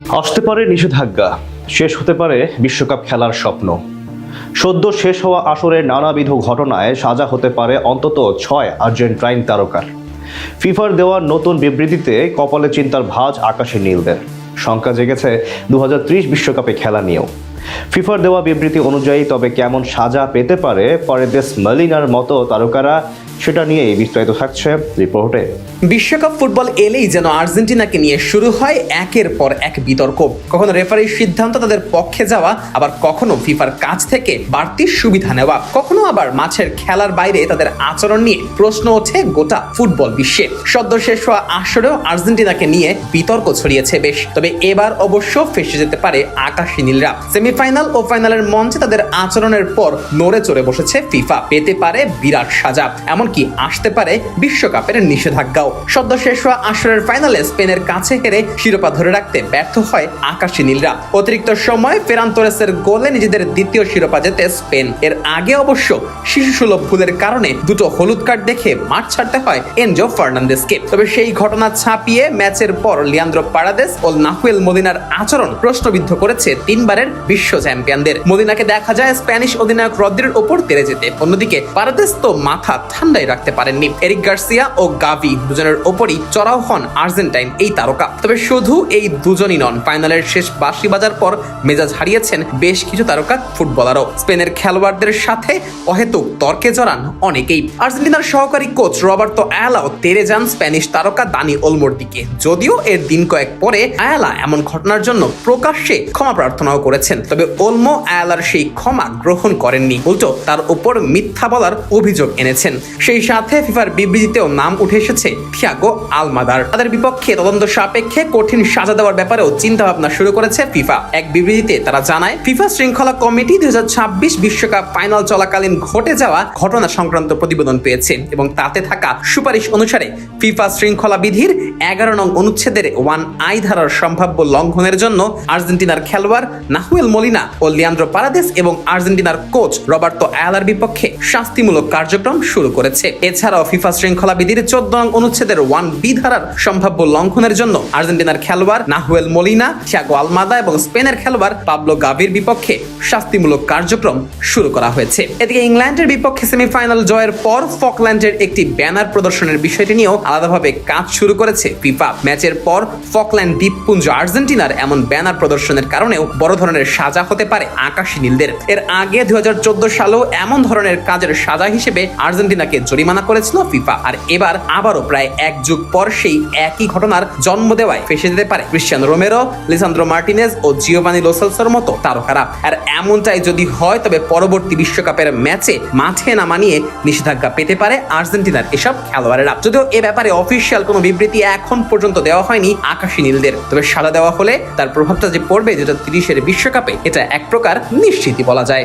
আসতে পারে নিষেধাজ্ঞা, শেষ হতে পারে বিশ্বকাপ খেলার স্বপ্ন। সদ্য শেষ হওয়া আসরের নানাবিধ ঘটনায় সাজা হতে পারে অন্তত 6 আর্জেন্টাইন তারকার। ফিফার দেওয়া নতুন বিবৃতিতে কপালে চিন্তার ভাঁজ আকাশে নীলদের। শঙ্কা জেগেছে 2030 বিশ্বকাপে খেলা নিয়েও। ফিফার দেওয়া বিবৃতি অনুযায়ী তবে কেমন সাজা পেতে পারে পারেদেস মলিনার মতো তারকারা, সেটা নিয়েই বিস্তারিত থাকছে রিপোর্টে। বিশ্বকাপ ফুটবল এলেই যেন আর্জেন্টিনাকে নিয়ে শুরু হয় একের পর এক বিতর্ক। কখনো রেফারির সিদ্ধান্ত তাদের পক্ষে যাওয়া, আবার কখনো ফিফার কাছ থেকে বাড়তি সুবিধা নেওয়া, কখনো আবার মাঠের খেলার বাইরে তাদের আচরণ নিয়ে প্রশ্ন ওঠে গোটা ফুটবল বিশ্বে। সদ্য শেষ হওয়া আসরেও আর্জেন্টিনাকে নিয়ে বিতর্ক ছড়িয়েছে বেশ। তবে এবার অবশ্য ফেঁসে যেতে পারে আকাশী নীলরা। সেমিফাইনাল ও ফাইনালের মঞ্চে তাদের আচরণের পর নড়ে চড়ে বসেছে ফিফা। পেতে পারে বিরাট সাজা, এমনকি আসতে পারে বিশ্বকাপের নিষেধাজ্ঞাও। সদ্য শেষ হওয়া আসরের ফাইনালে স্পেনের কাছে হেরে শিরোপা ধরে রাখতে ব্যর্থ হয় আকাশী নীলরা। অতিরিক্ত সময় ফেরান তোরেসের গোলে নিজেদের দ্বিতীয় শিরোপা জেতে স্পেন। এর আগে অবশ্য শিশুসুলভ ভুলের কারণে দুটো হলুদ কার্ড দেখে মাঠ ছাড়তে হয় এনজো ফার্নান্দেসকে। তবে সেই ঘটনা ছাপিয়ে ম্যাচের পর লিয়ান্দ্রো পারাদেস ও নাহুয়েল মলিনার আচরণ প্রশ্নবিদ্ধ করেছে তিনবারের বিশ্ব চ্যাম্পিয়নদের। মলিনাকে দেখা যায় স্প্যানিশ অধিনায়ক রদ্রির ওপর তেড়ে যেতে। অন্যদিকে পারাদেস তো মাথা ঠান্ডায় রাখতে পারেননি। এরিক গার্সিয়া ও গাভি দুজনের ওপরই চড়াও হন আর্জেন্টাইন এই তারকা। তবে শুধু এই দুজনই নন, ফাইনালের শেষ বাঁশি বাজার পর মেজাজ হারিয়েছেন বেশ কিছু তারকা ফুটবলারও। স্পেনের খেলোয়াড়দের সাথে অহেতুক তর্কে জড়ান অনেকেই। আর্জেন্টিনার সহকারী কোচ রবার্তো আয়ালাও তেড়ে যান স্প্যানিশ তারকা দানি ওলমোর দিকে। যদিও এর দিন কয়েক পরে আয়ালা এমন ঘটনার জন্য প্রকাশ্যে ক্ষমা প্রার্থনাও করেছেন। তবে ওলমো আয়ালার সেই ক্ষমা গ্রহণ করেননি, উল্টো তার উপর মিথ্যা বলার অভিযোগ এনেছেন। সেই সাথে ফিফার বিবৃতিতেও নাম উঠে এসেছে থিয়াগো আলমাদার। তাদের বিপক্ষে তদন্ত সাপেক্ষে কঠিন সাজা দেওয়ার ব্যাপারেও চিন্তা ভাবনা শুরু করেছে ফিফা। এক বিবৃতিতে তারা জানায়, ফিফা শৃঙ্খলা কমিটি 2026 বিশ্বকাপ ফাইনাল চলাকালীন ঘটে যাওয়া ঘটনা সংক্রান্ত প্রতিবেদন পেয়েছে এবং তাতে থাকা সুপারিশ অনুসারে ফিফা শৃঙ্খলা বিধির 11 নং অনুচ্ছেদের 1I ধারার সম্ভাব্য লঙ্ঘনের জন্য আর্জেন্টিনার খেলোয়াড় নাহুয়েল মলিনা ও লিয়ান্দ্রো পারাদেস এবং আর্জেন্টিনার কোচ রবার্তো আয়ালার বিপক্ষে শাস্তিমূলক কার্যক্রম শুরু করেছে। এছাড়াও ফিফা শৃঙ্খলা বিধির 14 নং অনুচ্ছেদের 1B ধারার সম্ভাব্য লঙ্ঘনের জন্য আর্জেন্টিনার খেলোয়াড় নাহুয়েল মলিনা, থিয়াগো আলমাদা এবং স্পেনের খেলোয়াড় পাবলো গাভির বিপক্ষে শাস্তিমূলক কার্যক্রম শুরু করা হয়েছে। এদিকে ইংল্যান্ডের বিপক্ষে সেমিফাইনাল জয়ের পর ফকল্যান্ডের একটি ব্যানার প্রদর্শনের বিষয়টি নিয়েও আলাদাভাবে কাজ শুরু করেছে ফিফা। ম্যাচের পর ফকল্যান্ড দ্বীপপুঞ্জ আর্জেন্টিনার এমন ব্যানার প্রদর্শনের কারণেও বড় ধরনের সাজা হতে পারে আকাশী নীলদের। এর আগে 2014 সালেও এমন ধরনের কাজের সাজা হিসেবে আর্জেন্টিনাকে জরিমানা করেছিল ফিফা। আর এবার আবারও প্রায় এক যুগ পর সেই একই ঘটনার জন্ম দেওয়ায় ফেঁসে যেতে পারে ক্রিশ্চিয়ানো রোমেরো, লিসান্দ্রো মার্টিনেজ ও জিওভানি লো সেলসোর মতো তারকারা। আর এমনটাই যদি হয় তবে পরবর্তী বিশ্বকাপের ম্যাচে মাঠে নামা নিয়ে নিষেধাজ্ঞা পেতে পারে আর্জেন্টিনার এসব খেলোয়াড়েরা। যদিও এ ব্যাপারে অফিসিয়াল কোনো বিবৃতি এখন পর্যন্ত দেওয়া হয়নি আকাশী নীলদের। তবে সাড়া দেওয়া হলে তার প্রভাবটা যে পড়বে 2030 বিশ্বকাপে, এটা এক প্রকার নিশ্চিতই বলা যায়।